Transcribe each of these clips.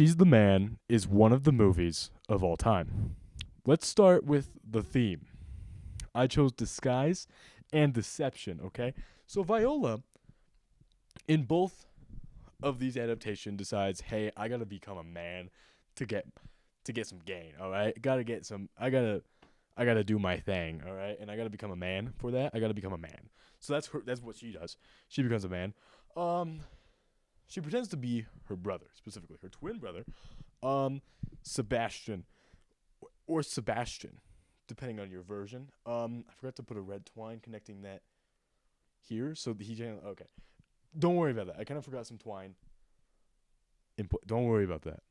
She's the Man is one of the movies of all time. Let's start with the theme. I chose disguise and deception, okay? So Viola, in both of these adaptations, decides, hey, I gotta become a man to get some gain, alright? I gotta do my thing, alright? And I gotta become a man for that. I gotta become a man. So that's what she does. She becomes a man. Um she pretends to be her brother, specifically her twin brother, Sebastian or Sebastian, depending on your version. I forgot to put a red twine connecting that here, so okay. Don't worry about that. I kind of forgot some twine input. Don't worry about that.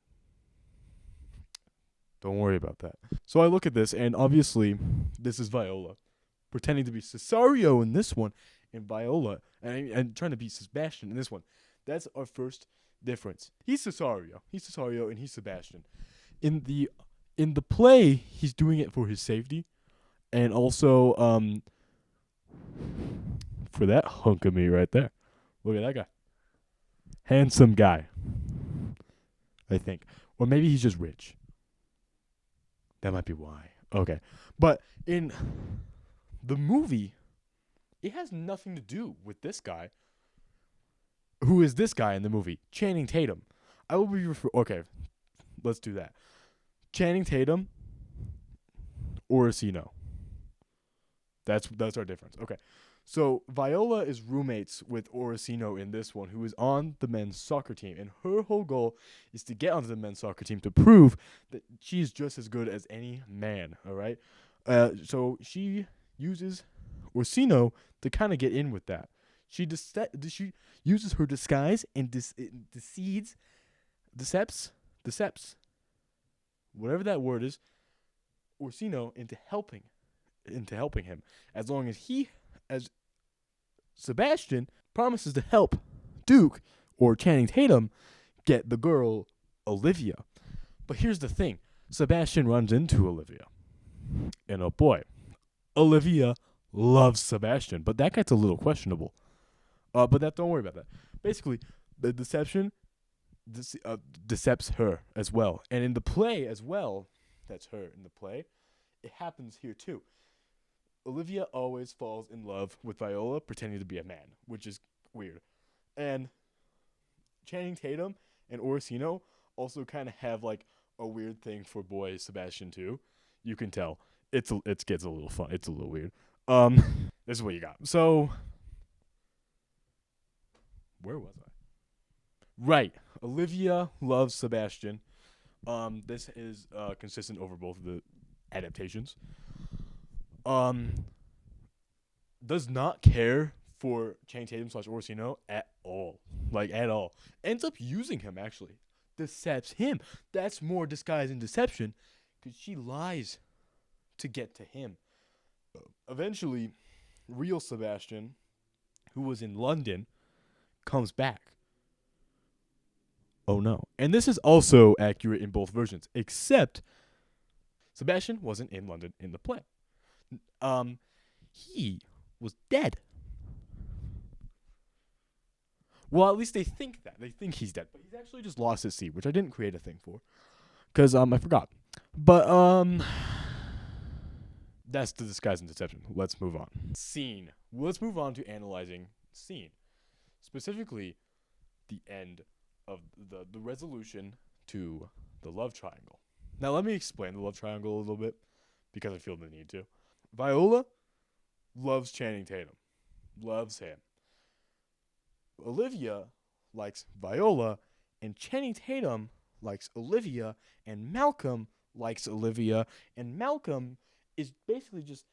Don't worry about that. So I look at this, and obviously, this is Viola pretending to be Cesario in this one, and Viola and trying to be Sebastian in this one. That's our first difference. He's Cesario, and he's Sebastian. In the play, he's doing it for his safety, and also for that hunk of meat right there. Look at that guy, handsome guy. I think, or maybe he's just rich. That might be why. Okay, but in the movie, it has nothing to do with this guy. Who is this guy in the movie? Channing Tatum. I will be okay. Let's do that. Channing Tatum, Orsino. That's our difference. Okay. So Viola is roommates with Orsino in this one, who is on the men's soccer team, and her whole goal is to get onto the men's soccer team to prove that she's just as good as any man. All right. So she uses Orsino to kind of get in with that. She uses her disguise and decepts, whatever that word is, Orsino into helping him, as Sebastian promises to help Duke or Channing Tatum get the girl Olivia. But here's the thing. Sebastian runs into Olivia. And oh boy, Olivia loves Sebastian, but that gets a little questionable. But don't worry about that. Basically, the deception decepts her as well. And in the play as well, that's her in the play, it happens here too. Olivia always falls in love with Viola pretending to be a man, which is weird. And Channing Tatum and Orsino also kind of have like a weird thing for boy Sebastian too. You can tell. It gets a little fun. It's a little weird. This is what you got. So where was I? Right. Olivia loves Sebastian. This is consistent over both of the adaptations. Does not care for Channing Tatum / Orsino at all. Like, at all. Ends up using him, actually. Decepts him. That's more disguise and deception, because she lies to get to him. Eventually, real Sebastian, who was in London, comes back. Oh no. And this is also accurate in both versions, except Sebastian wasn't in London in the play. He was dead. Well, at least they think that. They think he's dead, but he's actually just lost at sea, which I didn't create a thing for, because I forgot. But that's the disguise and deception. Let's move on. Scene. Let's move on to analyzing scene, specifically the end of the resolution to the love triangle. Now, let me explain the love triangle a little bit, because I feel the need to. Viola loves Channing Tatum. Loves him. Olivia likes Viola, and Channing Tatum likes Olivia, and Malcolm likes Olivia, and Malcolm is basically just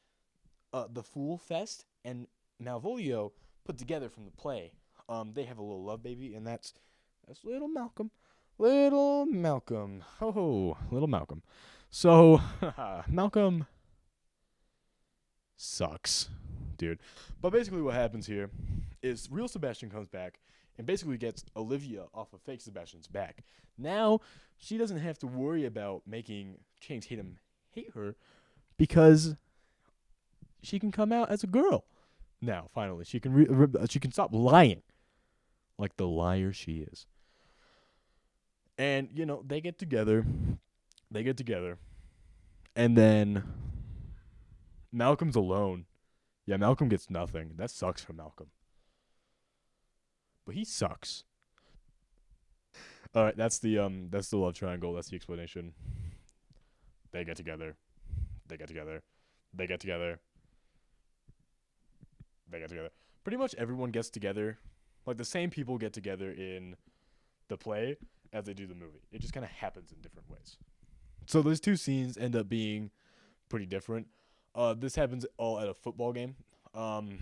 the Fool Fest and Malvolio put together from the play. They have a little love baby, and that's little Malcolm. Little Malcolm. Oh, little Malcolm. So, Malcolm sucks, dude. But basically what happens here is real Sebastian comes back and basically gets Olivia off of fake Sebastian's back. Now, she doesn't have to worry about making Channing Tatum hate her, because she can come out as a girl. Now, finally, she can stop lying like the liar she is. And they get together. They get together, and then Malcolm's alone. Yeah, Malcolm gets nothing. That sucks for Malcolm. But he sucks. All right, that's the love triangle. That's the explanation. They get together. They get together. They get together. They get together. Pretty much everyone gets together. Like the same people get together in the play as they do the movie. It just kind of happens in different ways. So those two scenes end up being pretty different. This happens all at a football game. Um,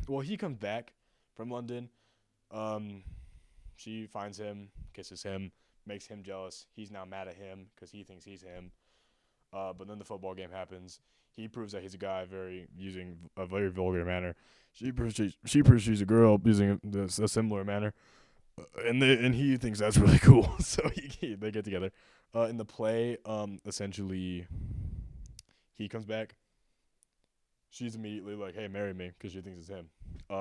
well, he comes back from London. Um, she finds him, kisses him, makes him jealous. He's now mad at him because he thinks he's him. But then the football game happens. He proves that he's a guy using a very vulgar manner. She proves she's a girl using a similar manner, and he thinks that's really cool. So they get together. In the play, essentially, he comes back. She's immediately like, "Hey, marry me," because she thinks it's him.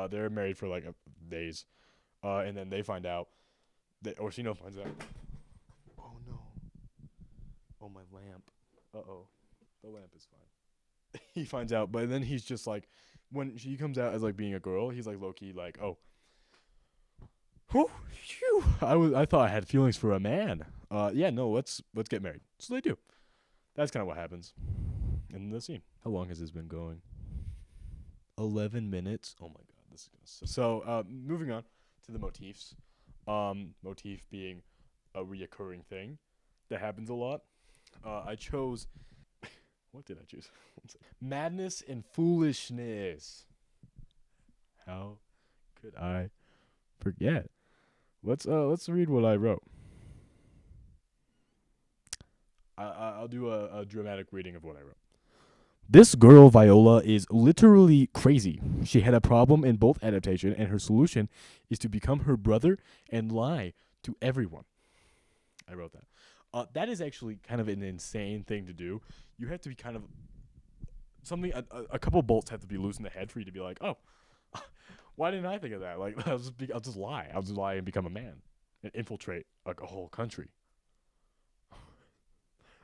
They're married for like days, and then they find out. Orsino finds out. Oh no! Oh, my lamp. Uh-oh. The lamp is fine. He finds out, but then he's just like, when she comes out as like being a girl, he's like low key like, oh, whew, phew. I thought I had feelings for a man. Yeah, no, let's get married. So they do. That's kind of what happens in the scene. How long has this been going? 11 minutes. Oh my god, this is gonna suck. So, moving on to the motifs. Motif being a reoccurring thing that happens a lot. I chose. What did I choose? Madness and foolishness. How could I forget? Let's read what I wrote. I'll do a dramatic reading of what I wrote. This girl, Viola, is literally crazy. She had a problem in both adaptation, and her solution is to become her brother and lie to everyone. I wrote that. That is actually kind of an insane thing to do. You have to be kind of something. A couple bolts have to be loose in the head for you to be like, oh, why didn't I think of that? Like, I'll just lie. I'll just lie and become a man and infiltrate like a whole country.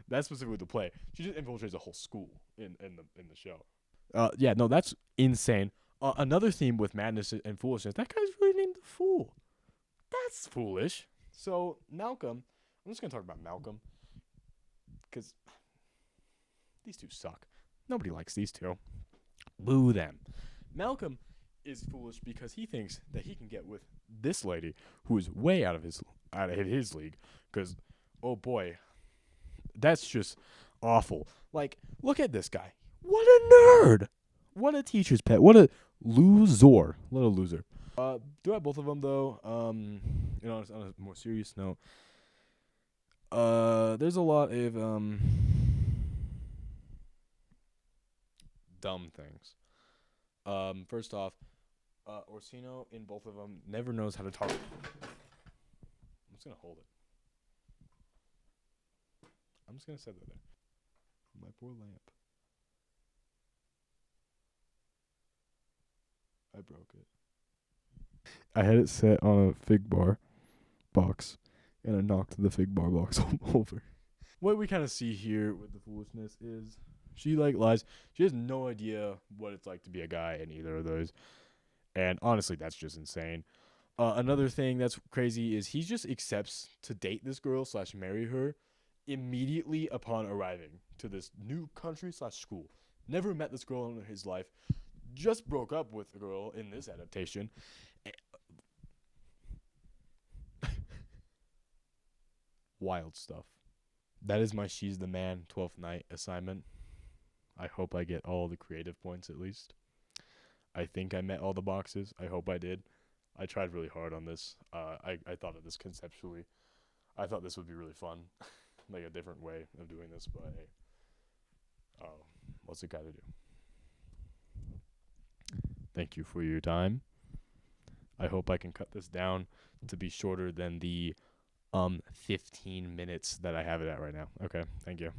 That's specifically the play. She just infiltrates a whole school in the show. Yeah, no, that's insane. Another theme with madness and foolishness. That guy's really named the Fool. That's foolish. So Malcolm, I'm just gonna talk about Malcolm because these two suck. Nobody likes these two. Boo them. Malcolm is foolish because he thinks that he can get with this lady who is way out of his league. Because, oh boy, that's just awful. Like, look at this guy. What a nerd. What a teacher's pet. What a loser. What a loser. Do I have both of them though? On a more serious note, there's a lot of dumb things. First off, Orsino in both of them never knows how to talk. I'm just gonna hold it. I'm just gonna set that there. My poor lamp. I broke it. I had it set on a fig bar box, and I knocked the fig bar box over. What we kind of see here with the foolishness is she like lies. She has no idea what it's like to be a guy in either of those, and honestly, that's just insane. Another thing that's crazy is he just accepts to date this girl / marry her immediately upon arriving to this new country / school. Never met this girl in his life. Just broke up with the girl in this adaptation. Wild stuff. That is my She's the Man 12th night assignment. I hope I get all the creative points at least. I think I met all the boxes. I hope I did. I tried really hard on this. I thought of this conceptually. I thought this would be really fun. Like a different way of doing this, but hey. What's it got to do? Thank you for your time. I hope I can cut this down to be shorter than the 15 minutes that I have it at right now. Okay, thank you.